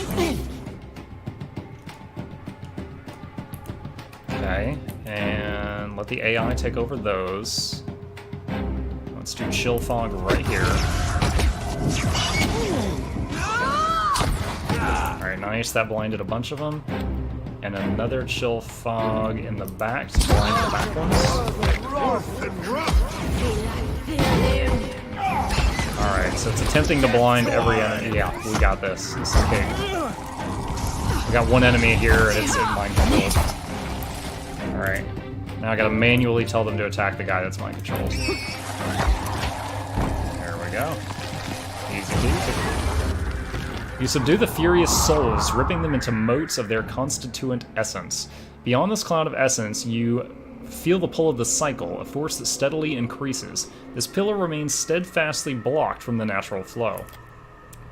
Okay, and let the AI take over those. Let's do Chill Fog right here. Alright, nice. That blinded a bunch of them. And another Chill Fog in the back to blind the back ones. Alright, so it's attempting to blind every enemy. Yeah, we got this. This is big. We got one enemy here, and it's in mind controlled. Alright. Now I gotta manually tell them to attack the guy that's mind controlled. There we go. Easy peasy. You subdue the furious souls, ripping them into motes of their constituent essence. Beyond this cloud of essence, you feel the pull of the cycle, a force that steadily increases. This pillar remains steadfastly blocked from the natural flow.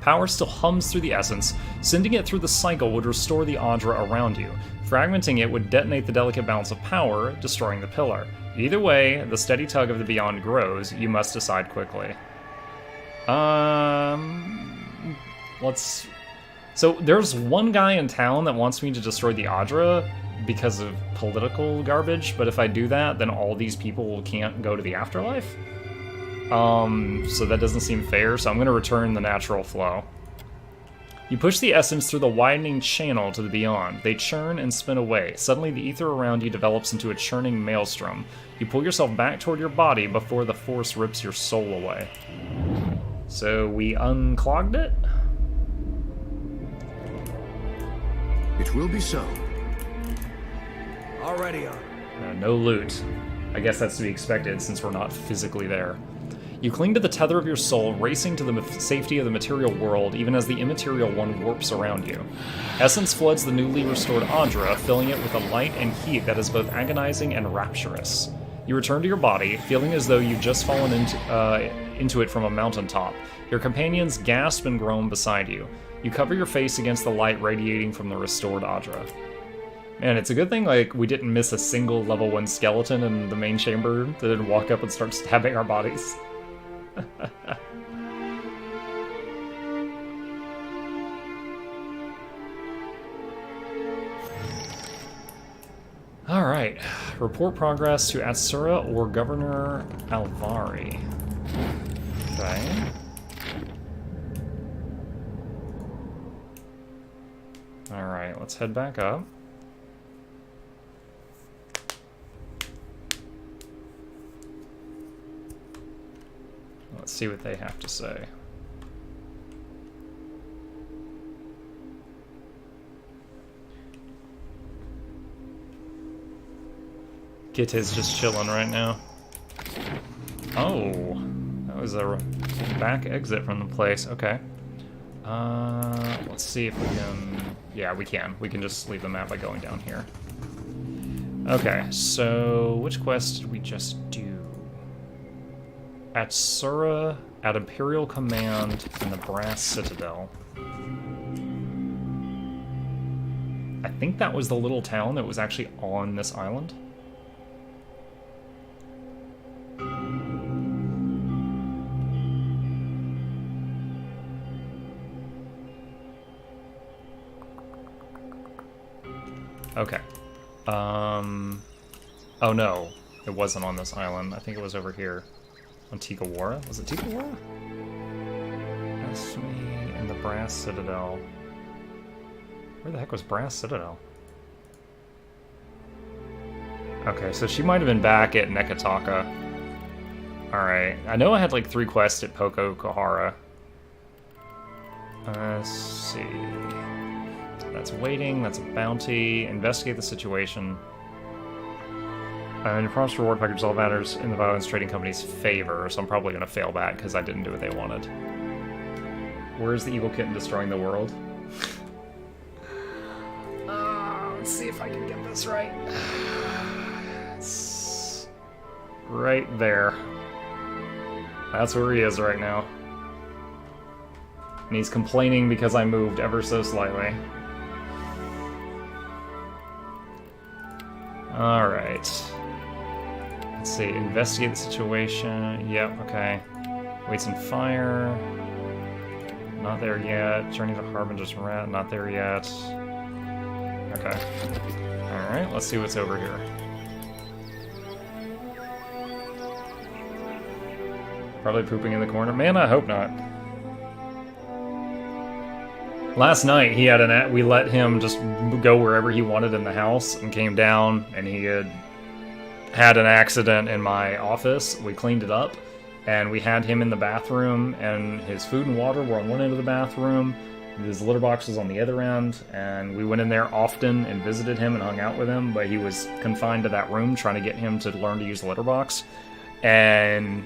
Power still hums through the essence. Sending it through the cycle would restore the Adra around you. Fragmenting it would detonate the delicate balance of power, destroying the pillar. Either way, the steady tug of the Beyond grows. You must decide quickly. So there's one guy in town that wants me to destroy the Adra because of political garbage, but if I do that, then all these people can't go to the afterlife? So that doesn't seem fair, so I'm going to return the natural flow. You push the essence through the widening channel to the Beyond. They churn and spin away. Suddenly, the ether around you develops into a churning maelstrom. You pull yourself back toward your body before the force rips your soul away. So we unclogged it? It will be so. Already on. No loot. I guess that's to be expected since we're not physically there. You cling to the tether of your soul, racing to the safety of the material world, even as the immaterial one warps around you. Essence floods the newly restored Adra, filling it with a light and heat that is both agonizing and rapturous. You return to your body, feeling as though you've just fallen into it from a mountaintop. Your companions gasp and groan beside you. You cover your face against the light radiating from the restored Adra. Man, it's a good thing, like, we didn't miss a single level 1 skeleton in the main chamber that didn't walk up and start stabbing our bodies. Alright. Report progress to Atsura or Governor Alvari. Okay. Alright, let's head back up. Let's see what they have to say. Kit is just chilling right now. Oh, that was a back exit from the place. Okay. Let's see if we can... Yeah, we can. We can just leave the map by going down here. Okay, so which quest did we just do? At Sura, at Imperial Command, in the Brass Citadel. I think that was the little town that was actually on this island. Okay. Oh no, it wasn't on this island. I think it was over here. On Tikawara? Was it Tikawara? That's me in the Brass Citadel. Where the heck was Brass Citadel? Okay, so she might have been back at Nekataka. Alright. I know I had like 3 quests at Poko Kohara. Let's see. That's waiting, that's a bounty. Investigate the situation. And your promised reward package all matters in the violence trading company's favor, so I'm probably going to fail that because I didn't do what they wanted. Where's the evil kitten destroying the world? Let's see if I can get this right. It's right there. That's where he is right now. And he's complaining because I moved ever so slightly. Alright. Let's see, investigate the situation. Yep, okay. Waits in fire. Not there yet. Journey to Harbinger's Rat. Not there yet. Okay. Alright, let's see what's over here. Probably pooping in the corner. Man, I hope not. Last night, he had we let him just go wherever he wanted in the house and came down, and he had an accident in my office. We cleaned it up, and we had him in the bathroom, and his food and water were on one end of the bathroom, his litter box was on the other end, and we went in there often and visited him and hung out with him, but he was confined to that room, trying to get him to learn to use the litter box. And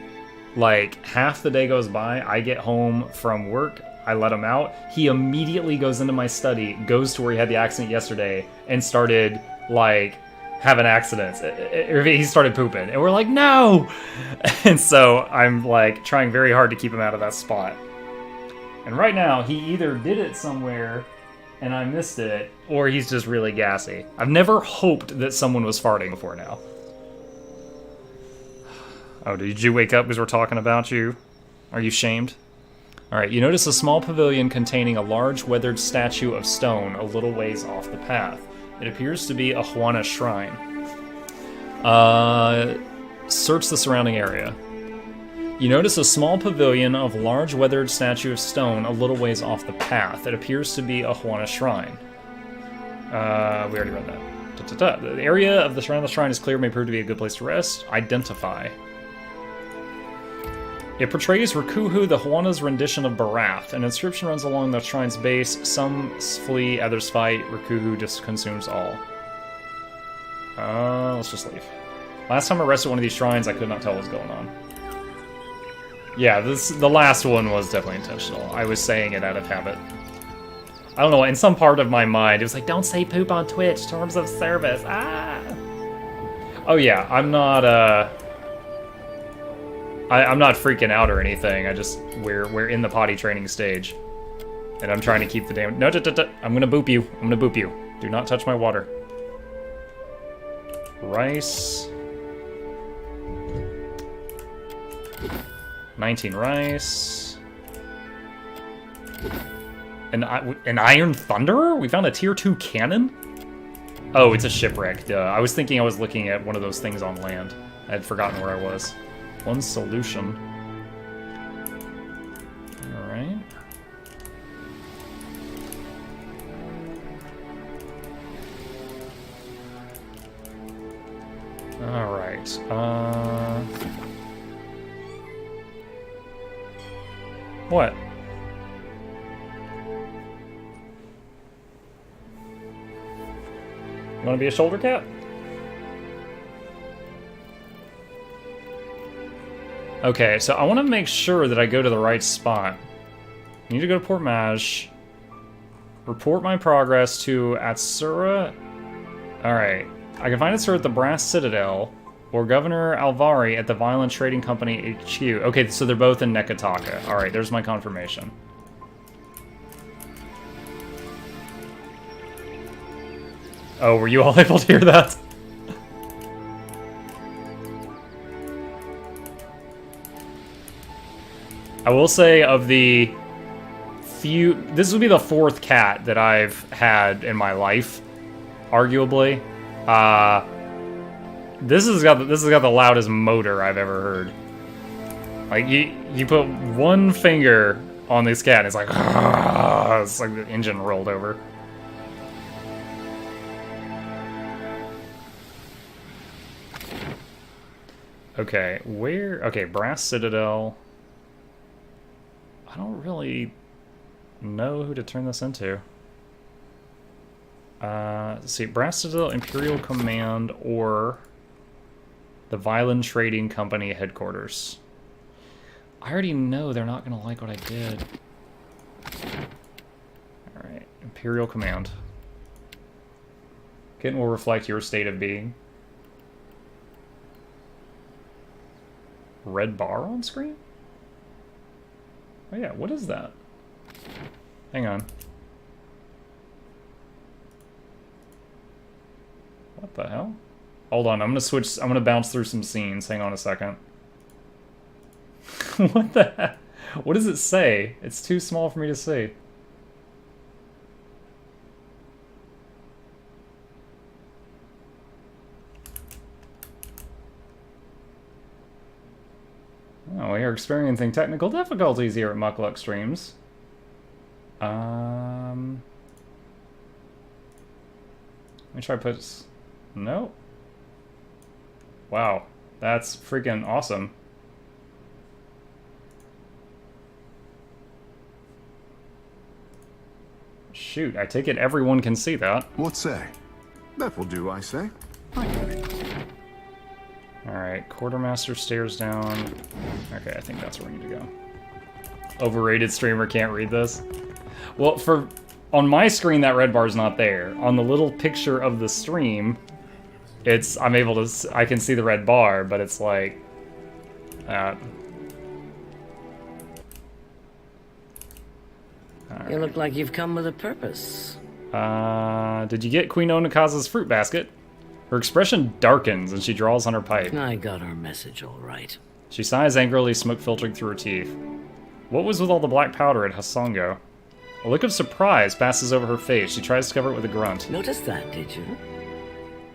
like half the day goes by, I get home from work, I let him out, he immediately goes into my study, goes to where he had the accident yesterday, and started like having accidents. He started pooping, and we're like, no! And so I'm like trying very hard to keep him out of that spot. And right now, he either did it somewhere and I missed it, or he's just really gassy. I've never hoped that someone was farting before now. Oh, did you wake up because we're talking about you? Are you shamed? Alright, you notice a small pavilion containing a large weathered statue of stone a little ways off the path. It appears to be a Huana shrine. Search the surrounding area. You notice a small pavilion of large weathered statue of stone a little ways off the path. It appears to be a Huana shrine. We already read that. The area of the surrounding shrine is clear, may prove to be a good place to rest. Identify. It portrays Rakuhu, the Huana's rendition of Barath. An inscription runs along the shrine's base. Some flee, others fight. Rakuhu just consumes all. Let's just leave. Last time I rested one of these shrines, I could not tell what was going on. Yeah, the last one was definitely intentional. I was saying it out of habit. I don't know, in some part of my mind, it was like, don't say poop on Twitch, terms of service, ah! Oh yeah, I'm not freaking out or anything, we're in the potty training stage. And I'm trying to keep the damn, no, I'm gonna boop you, Do not touch my water. Rice. 19 rice. An Iron Thunderer? We found a tier 2 cannon? Oh, it's a shipwreck. Duh. I was thinking I was looking at one of those things on land. I had forgotten where I was. One solution. Alright. Alright. What? You want to be a shoulder cat? Okay, so I want to make sure that I go to the right spot. I need to go to Port Maj. Report my progress to Atsura. Alright. I can find Atsura at the Brass Citadel, or Governor Alvari at the Violent Trading Company HQ. Okay, so they're both in Nekataka. Alright, there's my confirmation. Oh, were you all able to hear that? I will say of the few... This would be the 4th cat that I've had in my life, arguably. This has got the loudest motor I've ever heard. Like, you put one finger on this cat, and it's like... It's like the engine rolled over. Okay, where... Okay, Brass Citadel... I don't really know who to turn this into. Let's see, Brass Citadel, Imperial Command, or the Violent Trading Company headquarters. I already know they're not going to like what I did. Alright, Imperial Command. Kitten will reflect your state of being. Red bar on screen? Oh yeah, what is that? Hang on. What the hell? Hold on, I'm gonna bounce through some scenes. Hang on a second. What the heck? What does it say? It's too small for me to see. Oh, we are experiencing technical difficulties here at Muckluck Streams. Let me try to put... No. Wow, that's freaking awesome. Shoot, I take it everyone can see that. What say? That will do, I say. Alright, Quartermaster stairs down. Okay, I think that's where we need to go. Overrated streamer can't read this. Well, on my screen, that red bar's not there. On the little picture of the stream, I can see the red bar, but it's like... You look like you've come with a purpose. Did you get Queen Onakaza's fruit basket? Her expression darkens and she draws on her pipe. I got her message all right. She sighs angrily, smoke filtering through her teeth. What was with all the black powder at Hasongo? A look of surprise passes over her face. She tries to cover it with a grunt. Noticed that, did you?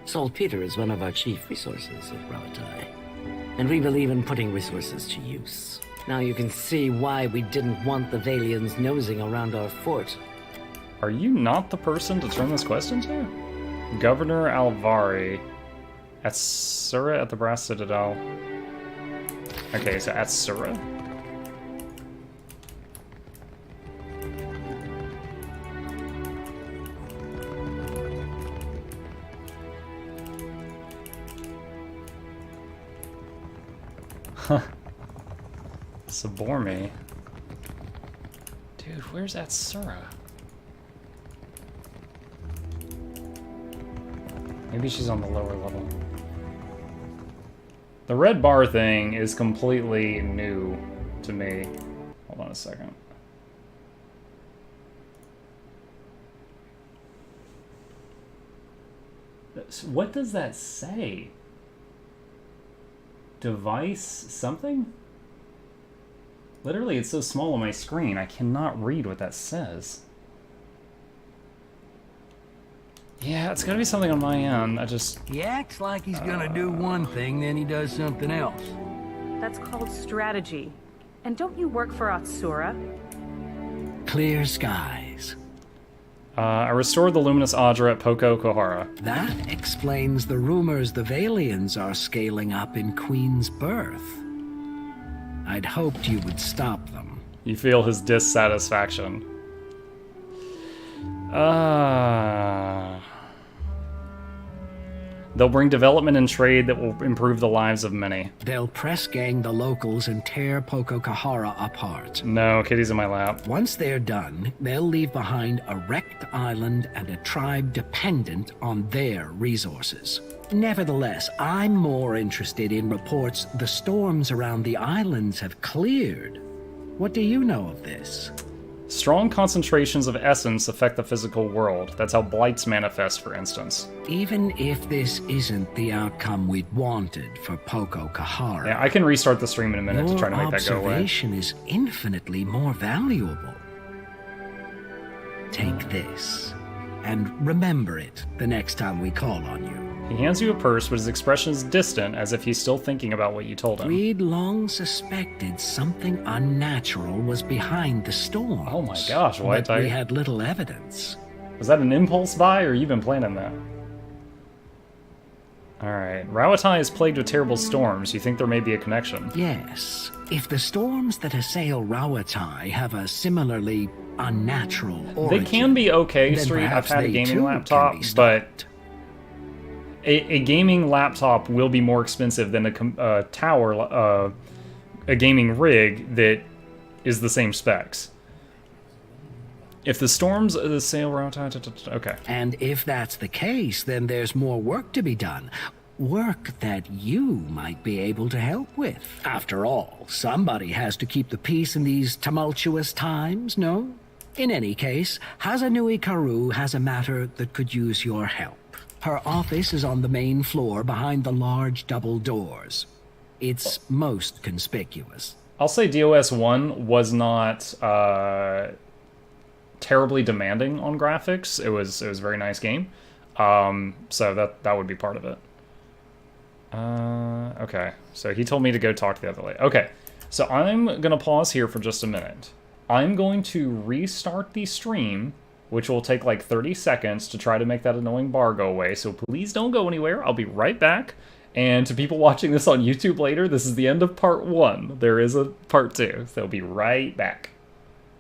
Saltpeter is one of our chief resources at Ravatai, and we believe in putting resources to use. Now you can see why we didn't want the Valians nosing around our fort. Are you not the person to turn this question to? Governor Alvari. Atsura at the Brass Citadel. Okay, so Atsura? Huh. Saborme. Dude, where's Atsura? Maybe she's on the lower level. The red bar thing is completely new to me. Hold on a second. What does that say? Device something? Literally, it's so small on my screen, I cannot read what that says. Yeah, it's gotta be something on my end. He acts like he's gonna do one thing, then he does something else. That's called strategy. And don't you work for Atsura? Clear skies. I restored the luminous Adra at Poko Kohara. That explains the rumors the Valians are scaling up in Queen's Birth. I'd hoped you would stop them. You feel his dissatisfaction. The They'll bring development and trade that will improve the lives of many. They'll press gang the locals and tear Pococahara apart. No, Kitty's in my lap. Once they're done, they'll leave behind a wrecked island and a tribe dependent on their resources. Nevertheless, I'm more interested in reports the storms around the islands have cleared. What do you know of this? Strong concentrations of essence affect the physical world. That's how blights manifest, for instance. Even if this isn't the outcome we'd wanted for Pococahara... Yeah, I can restart the stream in a minute to try to make that go away. Your observation is infinitely more valuable. Take this, and remember it the next time we call on you. He hands you a purse, but his expression is distant, as if he's still thinking about what you told him. We'd long suspected something unnatural was behind the storm. Oh my gosh, White But we had little evidence. Was that an impulse buy, or you've been planning that? Alright, Rawatai is plagued with terrible storms. You think there may be a connection? Yes. If the storms that assail Rawatai have a similarly unnatural origin... They can be okay, then Street. I've perhaps had a they gaming too laptop, can be but... A gaming laptop will be more expensive than a gaming rig that is the same specs. If the storms sail around... Okay. And if that's the case, then there's more work to be done. Work that you might be able to help with. After all, somebody has to keep the peace in these tumultuous times, no? In any case, Hazanui Karu has a matter that could use your help. Her office is on the main floor behind the large double doors. It's most conspicuous. I'll say DOS 1 was not terribly demanding on graphics. It was a very nice game. So that would be part of it. Okay, so he told me to go talk to the other lady. Okay, so I'm going to pause here for just a minute. I'm going to restart the stream, which will take like 30 seconds to try to make that annoying bar go away. So please don't go anywhere. I'll be right back. And to people watching this on YouTube later, this is the end of part 1. There is a part 2, so I'll be right back.